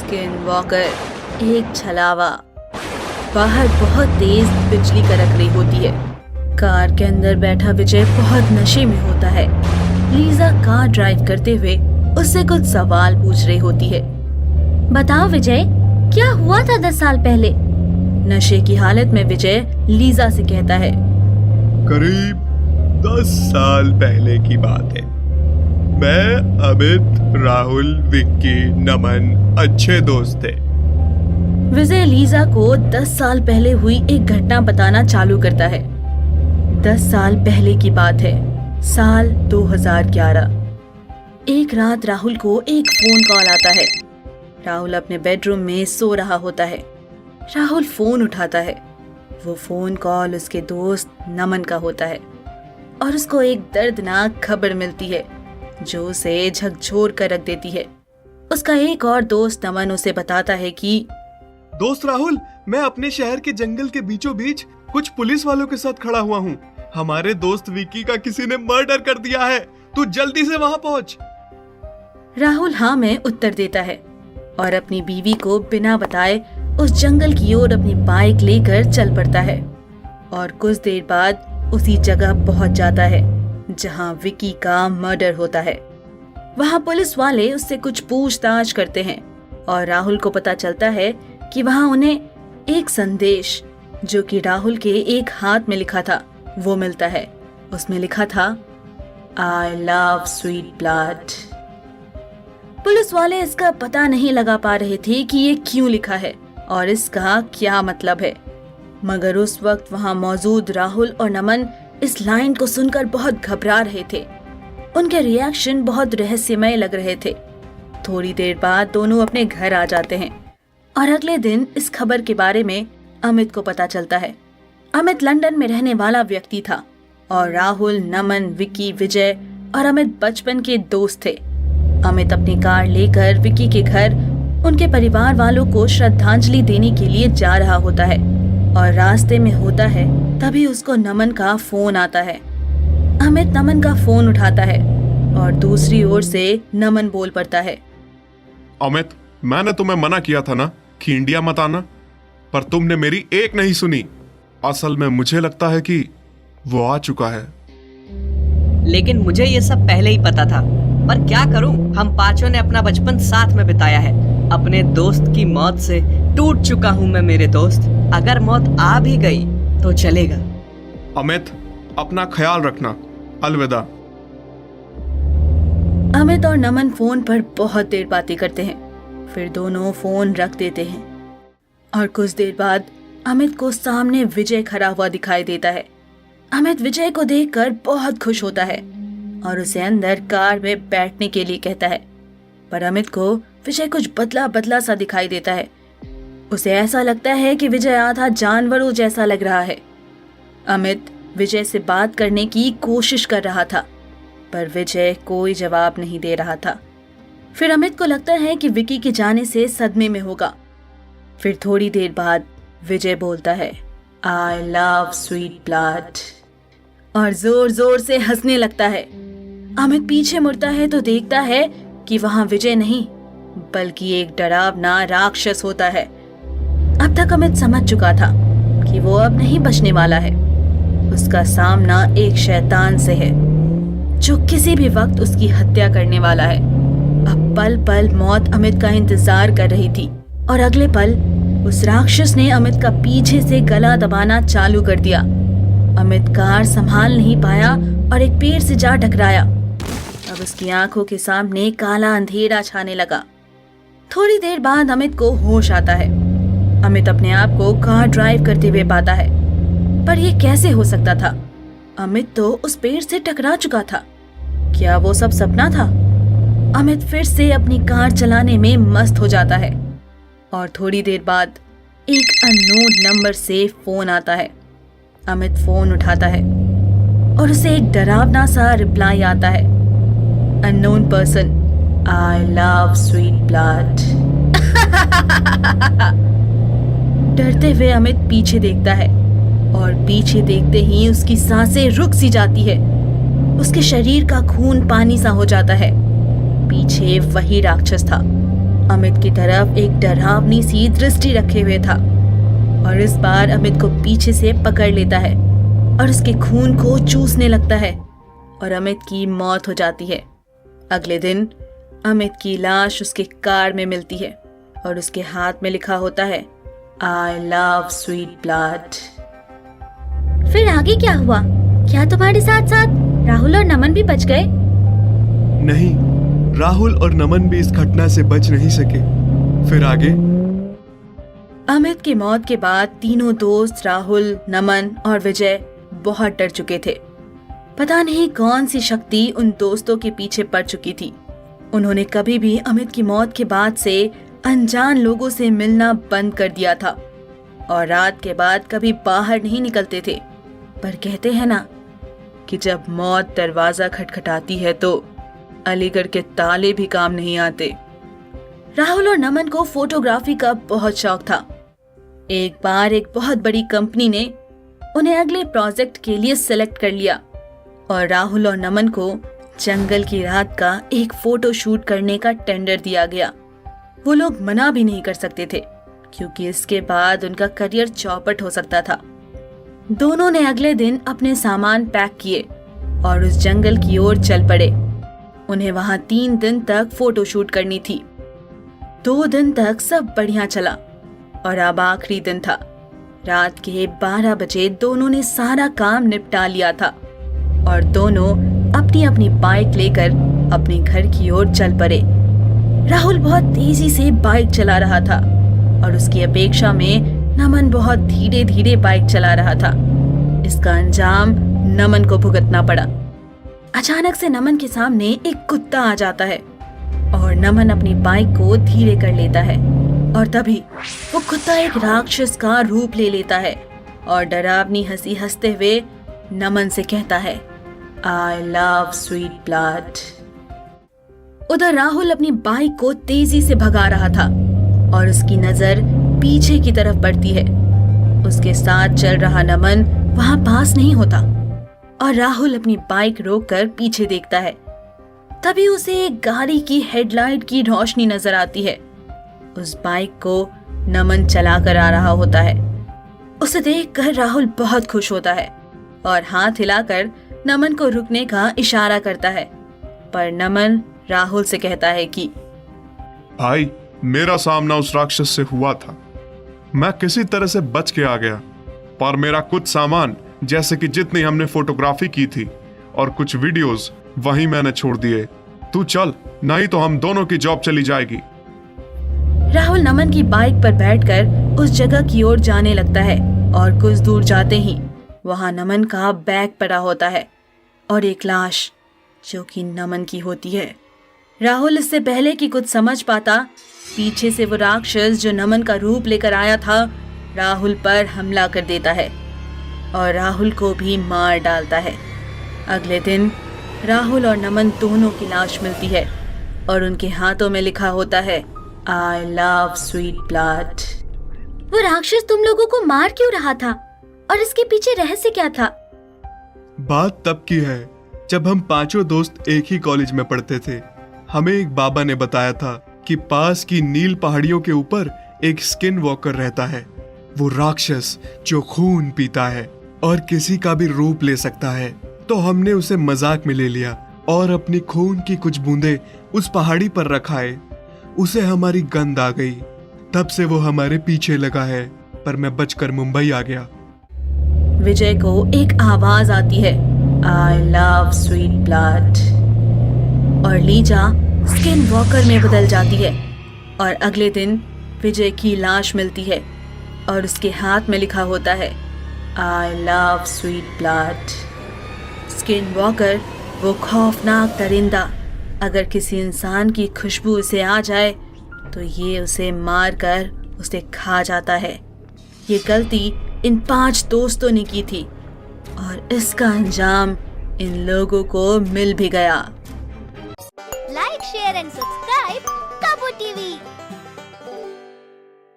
Skin walker, एक छलावा। बाहर बहुत तेज बिजली कड़क रही होती है। कार के अंदर बैठा विजय बहुत नशे में होता है। लीजा कार ड्राइव करते हुए उससे कुछ सवाल पूछ रही होती है। बताओ विजय, क्या हुआ था 10 साल पहले? नशे की हालत में विजय लीजा से कहता है। करीब 10 साल पहले की बात है। मैं, अमित, राहुल, विक्की, नमन अच्छे दोस्त थे। विजय लीजा को 10 साल पहले हुई एक घटना बताना चालू करता है। 10 साल पहले की बात है, साल 2011। एक रात राहुल को एक फोन कॉल आता है। राहुल अपने बेडरूम में सो रहा होता है। राहुल फोन उठाता है। वो फोन कॉल उसके दोस्त नमन का होता है और उसको एक दर्दनाक खबर मिलती है जो उसे झकझोर कर रख देती है। उसका एक और दोस्त नमन उसे बताता है कि दोस्त राहुल, मैं अपने शहर के जंगल के बीचों बीच कुछ पुलिस वालों के साथ खड़ा हुआ हूँ। हमारे दोस्त विक्की का किसी ने मर्डर कर दिया है। तू जल्दी से वहाँ पहुँच। राहुल हाँ में उत्तर देता है और अपनी बीवी को बिना बताए उस जंगल की ओर अपनी बाइक लेकर चल पड़ता है और कुछ देर बाद उसी जगह पहुंच जाता है जहां विकी का मर्डर होता है। वहां पुलिस वाले उससे कुछ पूछताछ करते हैं और राहुल को पता चलता है कि वहां उन्हें एक संदेश जो कि राहुल के एक हाथ में लिखा था वो मिलता है। उसमें लिखा था, I love sweet blood. Police वाले इसका पता नहीं लगा पा रहे थे कि ये क्यों लिखा है और इसका क्या मतलब है, मगर उस वक्त वहां मौजूद राहुल और नमन इस लाइन को सुनकर बहुत घबरा रहे थे। उनके रिएक्शन बहुत रहस्यमय लग रहे थे। थोड़ी देर बाद दोनों अपने घर आ जाते हैं और अगले दिन इस खबर के बारे में अमित को पता चलता है। अमित लंदन में रहने वाला व्यक्ति था और राहुल, नमन, विक्की, विजय और अमित बचपन के दोस्त थे। अमित अपनी कार लेकर विक्की के घर उनके परिवार वालों को श्रद्धांजलि देने के लिए जा रहा होता है और रास्ते में होता है तभी उसको नमन का फोन आता है। अमित नमन का फोन उठाता है और दूसरी ओर से नमन बोल पड़ता है। अमित, मैंने तुम्हें मना किया था ना कि इंडिया मत आना, पर तुमने मेरी एक नहीं सुनी। असल में मुझे लगता है कि वो आ चुका है। लेकिन मुझे ये सब पहले ही पता था, पर क्या करूं, हम पांचों ने अपना बचपन साथ में बिताया है। अपने दोस्त की मौत से टूट चुका हूं मैं मेरे दोस्त। अगर मौत आ भी गई तो चलेगा। अमित, अपना ख्याल रखना। अलविदा। अमित और नमन फोन पर बहुत देर बातें करते हैं, फिर दोनों फोन रख देते हैं और कुछ देर बाद अमित को सामने विजय खड़ा हुआ दिखाई देता है। अमित विजय को देखकर बहुत खुश होता है और उसे अंदर कार में बैठने के लिए कहता है, पर अमित को विजय कुछ बदला बदला सा दिखाई देता है। उसे ऐसा लगता है कि विजय आधा जानवरों जैसा लग रहा है। अमित विजय से बात करने की कोशिश कर रहा था, पर विजय कोई जवाब नहीं दे रहा था। फिर अमित को लगता है कि विकी के जाने से सदमे में होगा। फिर थोड़ी देर बाद विजय बोलता है, आई लव स्वीट ब्लड, और जोर जोर से हंसने लगता है। अमित पीछे मुड़ता है तो देखता है कि वहां विजय नहीं बल्कि एक डरावना राक्षस होता है। अब तक अमित समझ चुका था कि वो अब नहीं बचने वाला है। उसका सामना एक शैतान से है जो किसी भी वक्त उसकी हत्या करने वाला है। अब पल पल मौत अमित का इंतजार कर रही थी और अगले पल उस राक्षस ने अमित का पीछे से गला दबाना चालू कर दिया। अमित कार संभाल नहीं पाया और एक पेड़ से जा टकराया। अब उसकी आंखों के सामने काला अंधेरा छाने लगा। थोड़ी देर बाद अमित को होश आता है। अमित अपने आप को कार ड्राइव करते हुए पाता है, पर यह कैसे हो सकता था? अमित तो उस पेड़ से टकरा चुका था। क्या वो सब सपना था? अमित फिर से अपनी कार चलाने में मस्त हो जाता है और थोड़ी देर बाद एक अननोन नंबर से फोन आता है। अमित फोन उठाता है और उसे एक डरावना सा रिप्लाई आता है, unknown person, I love sweet blood. डरते हुए अमित पीछे देखता है और पीछे देखते ही उसकी सांसें रुक सी जाती है। उसके शरीर का खून पानी सा हो जाता है। पीछे वही राक्षस था अमित की तरफ एक डरावनी सी दृष्टि रखे हुए था और इस बार अमित को पीछे से पकड़ लेता है और उसके खून को चूसने लगता है और अमित की मौत हो जाती है। अगले दिन अमित की लाश उसके कार में मिलती है और उसके हाथ में लिखा होता है आई लव स्वीट ब्लड। फिर आगे क्या हुआ? क्या तुम्हारे साथ साथ राहुल और नमन भी बच गए? नहीं, राहुल और नमन भी इस घटना से बच नहीं सके। फिर आगे अमित की मौत के बाद तीनों दोस्त राहुल, नमन और विजय बहुत डर चुके थे। पता नहीं कौन सी शक्ति उन दोस्तों के पीछे पड़ चुकी थी। उन्होंने कभी भी अमित की मौत के बाद से अनजान लोगों से मिलना बंद कर दिया था और रात के बाद कभी बाहर नहीं निकलते थे। पर कहते हैं ना कि जब मौत दरवाजा खटखटाती है तो अलीगढ़ के ताले भी काम नहीं आते। राहुल और नमन को फोटोग्राफी का बहुत शौक था। एक बार एक बहुत बड़ी कंपनी ने उन्हें अगले प्रोजेक्ट के लिए सिलेक्ट कर लिया और राहुल और नमन को जंगल की रात का एक फोटो शूट करने का टेंडर दिया गया। वो लोग मना भी नहीं कर सकते थे क्योंकि इसके बाद उनका करियर चौपट हो सकता था। दोनों ने अगले दिन अपने सामान पैक किए और उस जंगल की ओर चल पड़े। उन्हें वहां 3 दिन तक फोटो शूट करनी थी। 2 दिन तक सब बढ़िया चला और अब आखिरी दिन था। रात के 12 बजे दोनों ने सारा काम निपटा लिया था और दोनों अपनी अपनी बाइक लेकर अपने घर की ओर चल पड़े। राहुल बहुत तेजी से बाइक चला रहा था और उसकी अपेक्षा में नमन बहुत धीरे धीरे बाइक चला रहा था। इसका अंजाम नमन को भुगतना पड़ा। अचानक से नमन के सामने एक कुत्ता आ जाता है और नमन अपनी बाइक को धीरे कर लेता है और तभी वो कुत्ता एक राक्षस का रूप ले लेता है और डरावनी हंसी हंसते हुए नमन से कहता है आई लव स्वीट ब्लड। उधर राहुल अपनी बाइक को तेजी से भगा रहा था और उसकी नजर पीछे की तरफ पड़ती है। उसके साथ चल रहा नमन वहां पास नहीं होता और राहुल अपनी बाइक रोककर पीछे देखता है। तभी उसे एक गाड़ी की हेडलाइट की रोशनी नजर आती है। उस बाइक को नमन चला कर आ रहा होता है। उसे देखकर राहुल बहुत खुश होता है और हाथ हिलाकर नमन को रुकने का इशारा करता है। पर नमन राहुल से कहता है कि भाई, मेरा सामना उस राक्षस से हुआ था। मैं किसी तरह से बच के आ गया, पर मेरा कुछ सामान जैसे कि जितनी हमने फोटोग्राफी की थी और कुछ वीडियोस वहीं मैंने छोड़ दिए। तू चल, नहीं तो हम दोनों की जॉब चली जाएगी। राहुल नमन की बाइक पर बैठकर उस जगह की ओर जाने लगता है और कुछ दूर जाते ही वहां नमन का बैग पड़ा होता है और एक लाश जो कि नमन की होती है। राहुल इससे पहले कि कुछ समझ पाता, पीछे से वो राक्षस जो नमन का रूप लेकर आया था राहुल पर हमला कर देता है और राहुल को भी मार डालता है। अगले दिन राहुल और नमन दोनों की लाश मिलती है और उनके हाथों में लिखा होता है आई लव स्वीट ब्लड। वो राक्षस तुम लोगों को मार क्यों रहा था और इसके पीछे रहस्य क्या था? बात तब की है जब हम पांचों दोस्त एक ही कॉलेज में पढ़ते थे। हमें एक बाबा ने बताया था कि पास की नील पहाड़ियों के ऊपर एक स्किन वॉकर रहता है। वो राक्षस जो खून पीता है और किसी का भी रूप ले सकता है। तो हमने उसे मजाक में ले लिया और अपनी खून की कुछ बूंदें उस पहाड़ी पर रखाए। उसे हमारी गंध आ गई, तब से वो हमारे पीछे लगा है, पर मैं बचकर मुंबई आ गया। विजय को एक आवाज आती है आई लव स्वीट ब्लड और लीजा स्किन वॉकर में बदल जाती है और अगले दिन विजय की लाश मिलती है और उसके हाथ में लिखा होता है I love sweet blood. Skin walker वो खौफनाक दरिंदा, अगर किसी इंसान की खुशबू उसे आ जाए तो ये उसे मार कर उसे खा जाता है। ये गलती इन 5 दोस्तों ने की थी और इसका अंजाम इन लोगों को मिल भी गया।